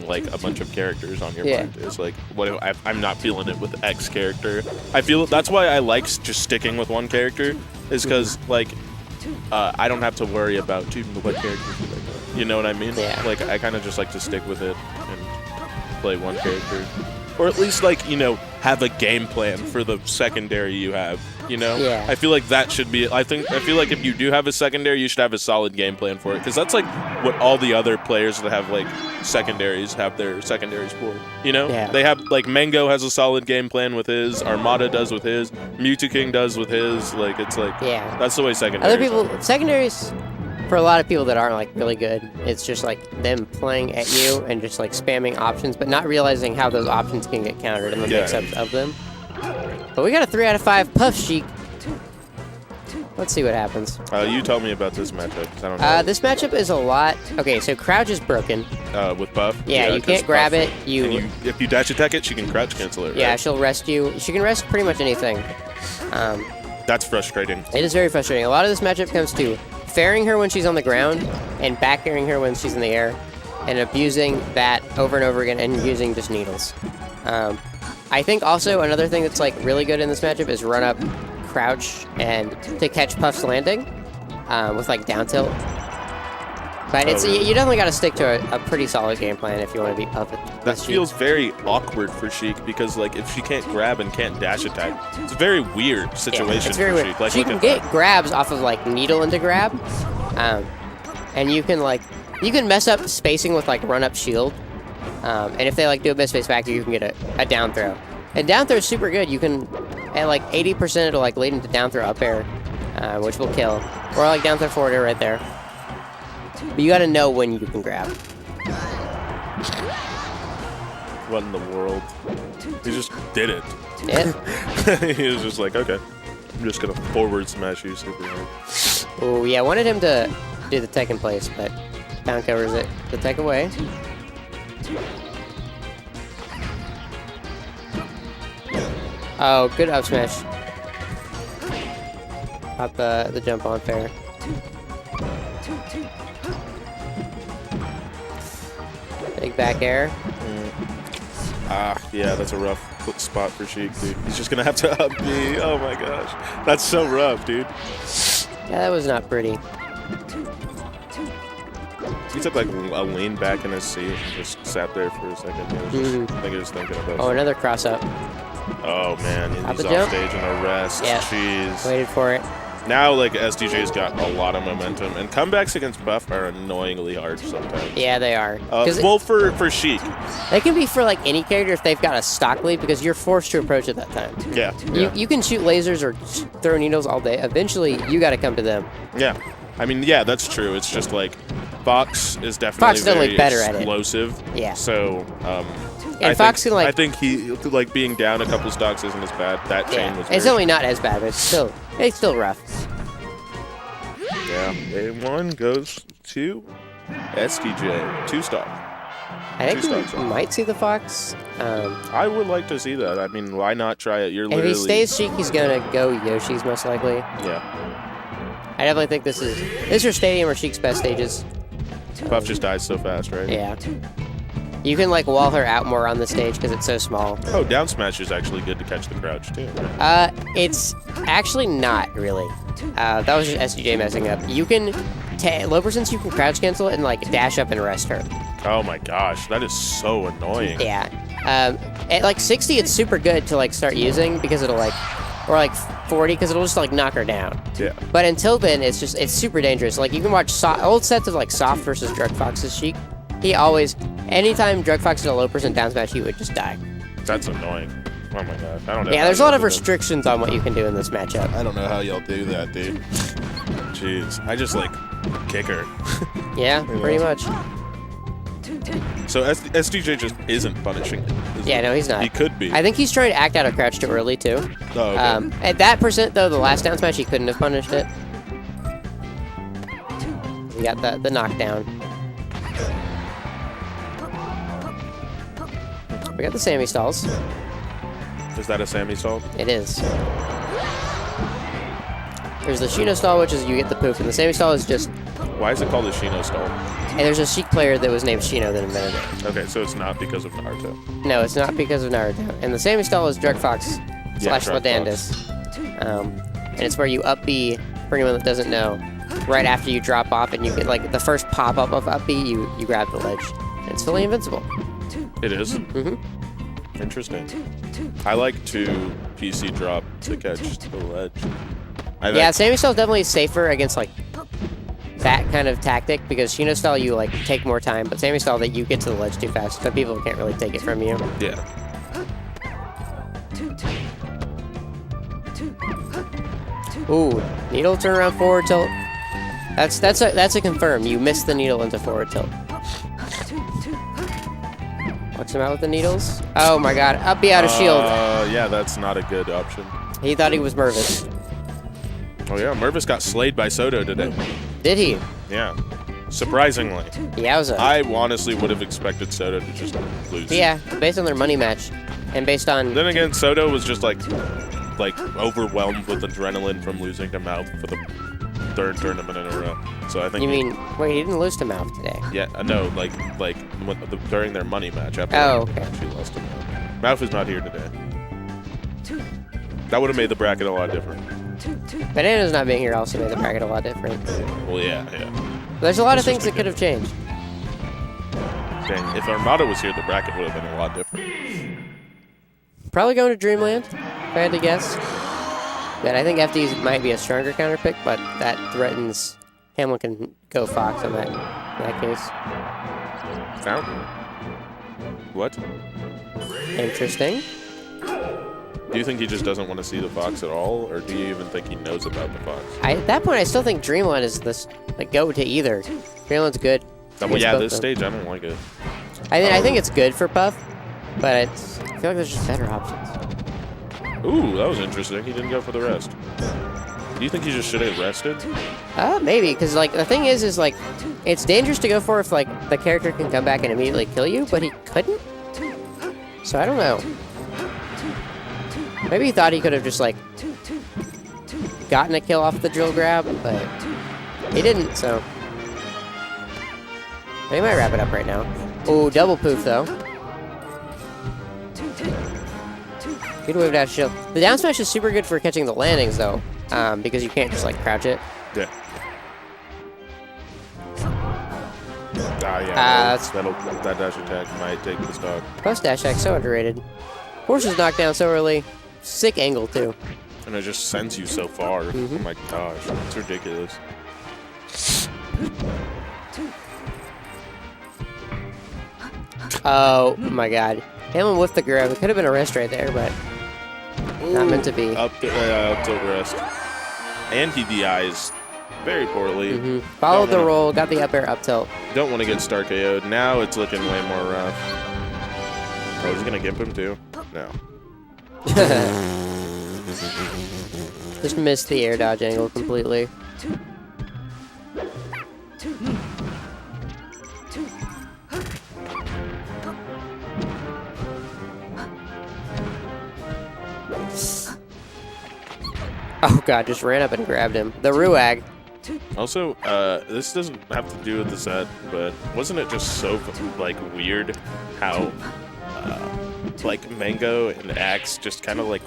like a bunch of characters on your mind. It's like, what if I'm not feeling it with X character. I feel that's why I like just sticking with one character, is because like I don't have to worry about what characters do I go. You know what I mean? Yeah. Like I kind of just like to stick with it and play one character, or at least like have a game plan for the secondary you have. Yeah. I feel like that should be. I feel like if you do have a secondary, you should have a solid game plan for it, because that's like what all the other players that have like secondaries have their secondaries for. Yeah. They have like Mango has a solid game plan with his. Armada does with his. Mewtwo King does with his. Like it's like that's the way secondaries. Secondaries. For a lot of people that aren't like really good, it's just like them playing at you and just like spamming options, but not realizing how those options can get countered and the mix-ups of them. But we got a 3 out of 5 Puff Sheik. Let's see what happens. You tell me about this matchup, 'cause I don't know. This matchup is a lot. Okay, so crouch is broken. With Puff? Yeah, you can't grab it. If you dash attack it, she can crouch cancel it. Yeah, right? she'll rest you. She can rest pretty much anything. That's frustrating. It is very frustrating. A lot of this matchup comes to fairing her when she's on the ground and back airing her when she's in the air, and abusing that over and over again and using just needles. I think also another thing that's like really good in this matchup is run up, crouch, and to catch Puff's landing with like down tilt. But you definitely got to stick to a pretty solid game plan if you want to beat Puff. That feels very awkward for Sheik, because like if she can't grab and can't dash attack, it's a very weird situation it's very for weird. Sheik. Like, she can get grabs off of like needle into grab, and you can mess up spacing with like run up shield, and if they like do a mid-space factor, you can get a down throw. And down throw is super good. You can at like 80% it'll like lead into down throw up air, which will kill, or like down throw forward air right there. But you gotta know when you can grab. What in the world? He just did it. Yeah. He was just like, okay, I'm just gonna forward smash you super hard. Oh yeah, I wanted him to do the tech in place, but down covers it. The tech away. Oh, good up smash. Got the jump on fair. Big back air. Yeah, that's a rough spot for Sheik, dude. He's just gonna have to up B. Oh my gosh. That's so rough, dude. Yeah, that was not pretty. He took like a lean back in his seat and just sat there for a second. I think he was thinking about Oh, another cross up. Oh man, he's off jump. stage in a rest. Yeah. Jeez. Waited for it. Now, like, SDJ's got a lot of momentum, and comebacks against Buff are annoyingly hard sometimes. Yeah, they are. Well, for Sheik. They can be for, like, any character if they've got a stock lead, because you're forced to approach at that time. Yeah. You can shoot lasers or throw needles all day. Eventually, you got to come to them. Yeah. I mean, yeah, that's true. It's just, like, Fox is definitely very better at it. explosive. Yeah. So, and Fox can, like... I think he, like, being down a couple stocks isn't as bad. That chain was It's only not as bad, but it's still rough. Yeah, A1 goes to SDJ. 2-stock. I think we might see the Fox. I would like to see that. I mean, why not try it? You're literally... If he stays Sheik, he's going to go Yoshi's most likely. Yeah. I definitely think this is your stadium or Sheik's best stages. Puff just dies so fast, right? Yeah. You can like wall her out more on the stage because it's so small. Oh, down smash is actually good to catch the crouch too. It's actually not really. That was just SDJ messing up. You can low percents. You can crouch cancel it and like dash up and rest her. Oh my gosh, that is so annoying. Yeah. At like 60, it's super good to like start using because it'll like, or like 40 because it'll just like knock her down. Yeah. But until then, it's super dangerous. Like you can watch old sets of like Soft versus Drug Fox's Sheik. He always, anytime Drug Fox is a low percent down smash, he would just die. That's annoying. Oh my gosh, I don't know. Yeah, there's a lot of restrictions on what you can do in this matchup. I don't know how y'all do that, dude. Jeez, I just like kick her. Yeah, pretty much. So SDJ just isn't punishing it. Yeah, no, he's not. He could be. I think he's trying to act out of crouch too early too. Oh, okay. At that percent though, the last down smash he couldn't have punished it. We got the knockdown. We got the Sammy stalls. Is that a Sammy stall? It is. There's the Shino stall, which is you get the poop, and the Sammy stall is just... Why is it called a Shino stall? And there's a Sheik player that was named Shino that invented it. Okay, so it's not because of Naruto. No, it's not because of Naruto. And the same style as Drug Fox slash Drug Ladandus. And it's where you up B, for anyone that doesn't know, right after you drop off, and you get like the first pop-up of up B, you grab the ledge. And it's fully invincible. It is? Mm-hmm. Interesting. I like to PC drop to catch the ledge. Yeah, Sammy style is definitely safer against like that kind of tactic, because Shino style you like take more time, but Sammy style that you get to the ledge too fast, so people can't really take it from you. Yeah. Ooh, needle turn around forward tilt. That's a confirm. You missed the needle into forward tilt. Watch him out with the needles. Oh my god, up B out of shield. Yeah, that's not a good option. He thought he was Mervis. Oh yeah, Mervis got slayed by Soto today. Did he? Yeah. Surprisingly. Yowza. I honestly would have expected Soto to just lose. Yeah, based on their money match. And based on... Then again, Soto was just like overwhelmed with adrenaline from losing to Mouth for the third tournament in a row. So I think. You mean, wait, he didn't lose to Mouth today? Yeah, no, during their money match. After okay. She lost to Mouth. Mouth is not here today. That would have made the bracket a lot different. Banana's not being here also made the bracket a lot different. Well, yeah. There's a lot of things that could have changed. Dang, if Armada was here, the bracket would have been a lot different. Probably going to Dreamland, if I had to guess. But I think FD might be a stronger counter pick, but that threatens Hamlin can go Fox in that case. Fountain? What? Interesting. Do you think he just doesn't want to see the Fox at all, or do you even think he knows about the Fox? At that point, I still think Dreamland is the go to either. Dreamland's good. Well, yeah, this stage, I don't like it. I think it's good for Puff, but I feel like there's just better options. Ooh, that was interesting. He didn't go for the rest. Do you think he just should have rested? Maybe, because like the thing is like it's dangerous to go for if like the character can come back and immediately kill you, but he couldn't. So I don't know. Maybe he thought he could have just like gotten a kill off the drill grab, but he didn't. So he might wrap it up right now. Ooh, double poof though. Good wave dash shield. The down smash is super good for catching the landings though, because you can't just like crouch it. Yeah. Yeah. That dash attack might take the stock. Post dash attack so underrated. Horses knocked down so early. Sick angle too. And it just sends you so far. Oh my gosh, it's ridiculous. Oh my god. Hamlin whiffed the grab. It could have been a rest right there, but not meant to be. Up tilt rest. And he DIs very poorly. Followed the roll, got the up air up tilt. Don't want to get star KO'd. Now it's looking way more rough. Oh, he's going to gimp him too? No. Just missed the air dodge angle completely. Oh god, just ran up and grabbed him. The Ruag. Also, this doesn't have to do with the set, but wasn't it just so like weird how like Mango and Axe just kind of like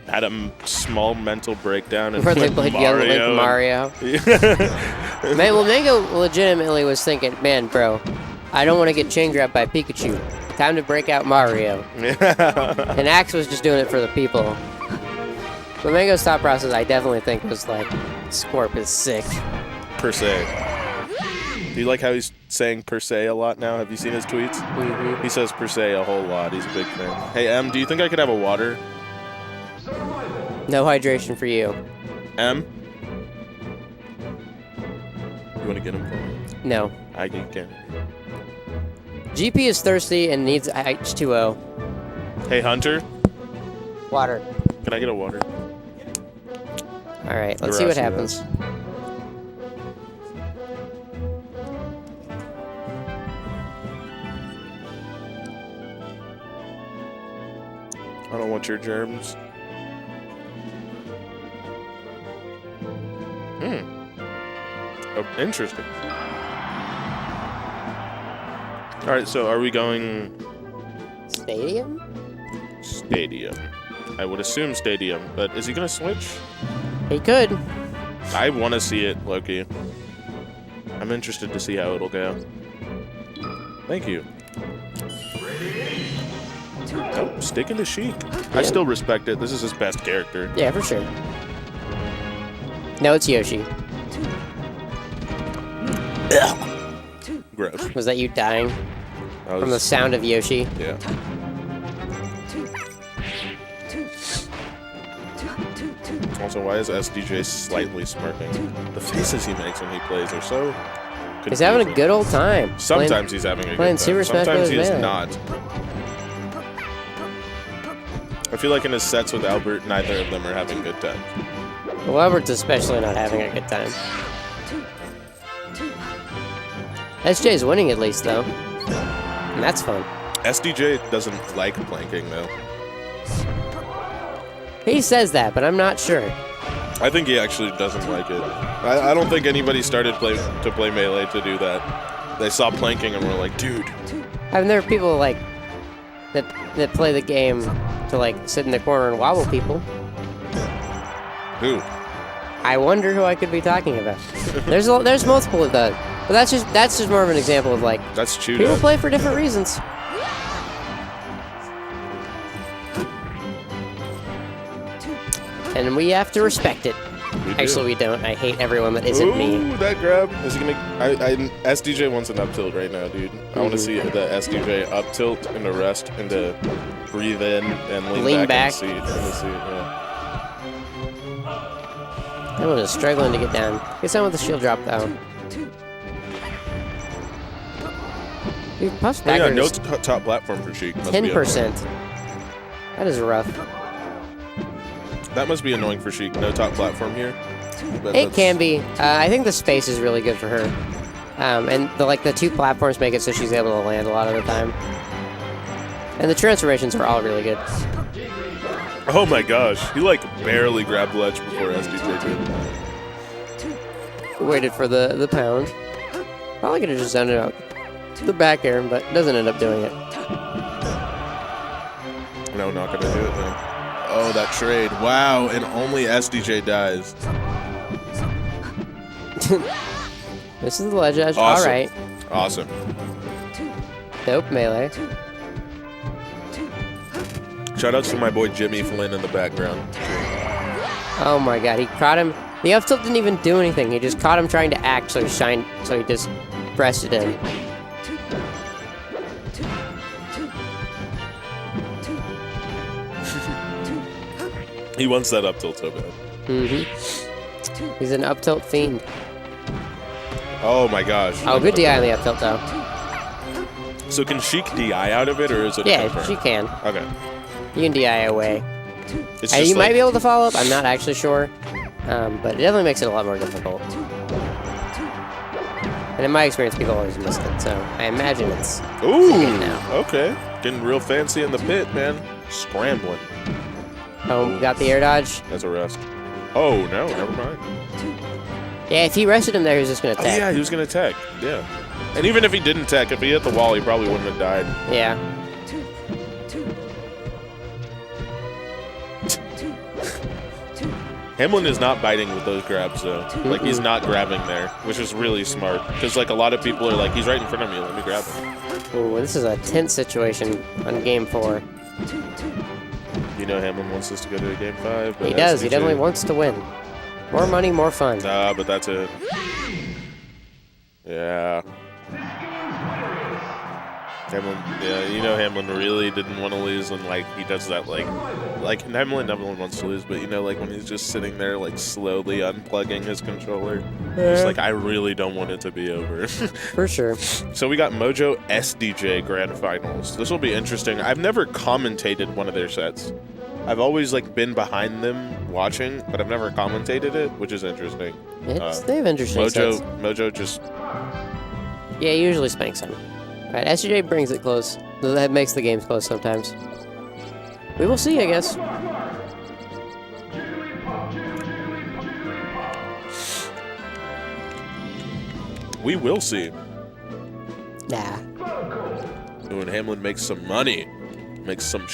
had a small mental breakdown and where they played Young Mario. Well, Mango legitimately was thinking, man, bro, I don't want to get chain grabbed by Pikachu. Time to break out Mario. And Axe was just doing it for the people. But Mango's thought process, I definitely think, was like, Scorp is sick. Per se. Do you like how he's saying per se a lot now? Have you seen his tweets? He says per se a whole lot. He's a big fan. Hey, M, do you think I could have a water? No hydration for you. M? You want to get him for me? No. I can't. GP is thirsty and needs H2O. Hey, Hunter? Water. Can I get a water? All right, let's see what happens. I don't want your germs. Oh, interesting. All right, so are we going Stadium? stadium? I would assume stadium, but is he gonna switch? He could. I want to see it, Loki. I'm interested to see how it'll go. Thank you. Oh, sticking to Sheik. I still respect it. This is his best character. Yeah, for sure. No, it's Yoshi. Gross. Was that you dying from the sound of Yoshi? Yeah. Also, why is SDJ slightly smirking? The faces he makes when he plays are so confusing. He's having a good old time. Sometimes he's having a good playing time. Super Smash Sometimes Bros. he is Melee. not. I feel like in his sets with Albert, neither of them are having good times. Well, Albert's especially not having a good time. SJ's winning at least, though. And that's fun. SDJ doesn't like planking, though. He says that, but I'm not sure. I think he actually doesn't like it. I don't think anybody started to play Melee to do that. They saw planking and were like, dude. I mean, there are people like that play the game to like sit in the corner and wobble people. Who? I wonder who I could be talking about. There's multiple of those, but that's just more of an example of like That's chewed people up. play for different reasons. And we have to respect it. We do. Actually, we don't. I hate everyone that isn't me. Ooh, that grab. Is he gonna? SDJ wants an up tilt right now, dude. I want to see the SDJ up tilt and to rest and to breathe in and lean back. In the seat, yeah. Everyone is struggling to get down. Gets down with the shield drop though. Dude, Puff's Oh, back yeah, there no is top platform for Sheik. Must be 10%. That is rough. That must be annoying for Sheik. No top platform here. But It can be. I think the space is really good for her. And the two platforms make it so she's able to land a lot of the time. And the transformations are all really good. Oh my gosh, he like barely grabbed the ledge before SDJ did. Waited for the pound. Probably could have just zoned it out the back air, but doesn't end up doing it. No, not gonna do it then. Oh, that trade. Wow, and only SDJ dies. This is the ledge edge. Awesome. All right. Awesome. Dope melee. Shoutouts to my boy Jimmy Flynn in the background. Oh my god, he caught him. The up tilt didn't even do anything. He just caught him trying to act, so he just pressed it in. He wants that up tilt so bad. Mm-hmm. He's an up tilt fiend. Oh my gosh. Oh, good DI on the up tilt though. So can Sheik DI out of it, or is it a Yeah, confirm? she can. Okay. You can DI away. It's You just might like, be able to follow up. I'm not actually sure. But it definitely makes it a lot more difficult. And in my experience, people always miss it. So I imagine it's ooh, good now. okay. Getting real fancy in the pit, man. Scrambling. Oh, got the air dodge. That's a rest. Oh, no, never mind. Yeah, if he rested him there, he was just going to Oh, attack. yeah, he was going to tech. Yeah. And even if he didn't tech, if he hit the wall, he probably wouldn't have died. Yeah. Hamlin is not biting with those grabs, though. Like, he's not grabbing there, which is really smart. Because, like, a lot of people are like, he's right in front of me, let me grab him. Ooh, this is a tense situation on game 4. You know Hamlin wants us to go to a game 5. But He does. He SDJ definitely wants to win. More money, more fun. Nah, but that's it. Yeah. Hamlin, yeah, you know Hamlin really didn't want to lose when, like, he does that, like Hamlin never wants to lose, but, you know, like, when he's just sitting there, like, slowly unplugging his controller. It's like, I really don't want it to be over. For sure. So we got Mojo SDJ Grand Finals. This will be interesting. I've never commentated one of their sets. I've always, like, been behind them watching, but I've never commentated it, which is interesting. They have interesting sets. Mojo just... Yeah, he usually spanks him. Alright, SDJ brings it close. That makes the games close sometimes. We will see, I guess. We will see. Nah. Ooh, and Hamlin makes some money. Makes some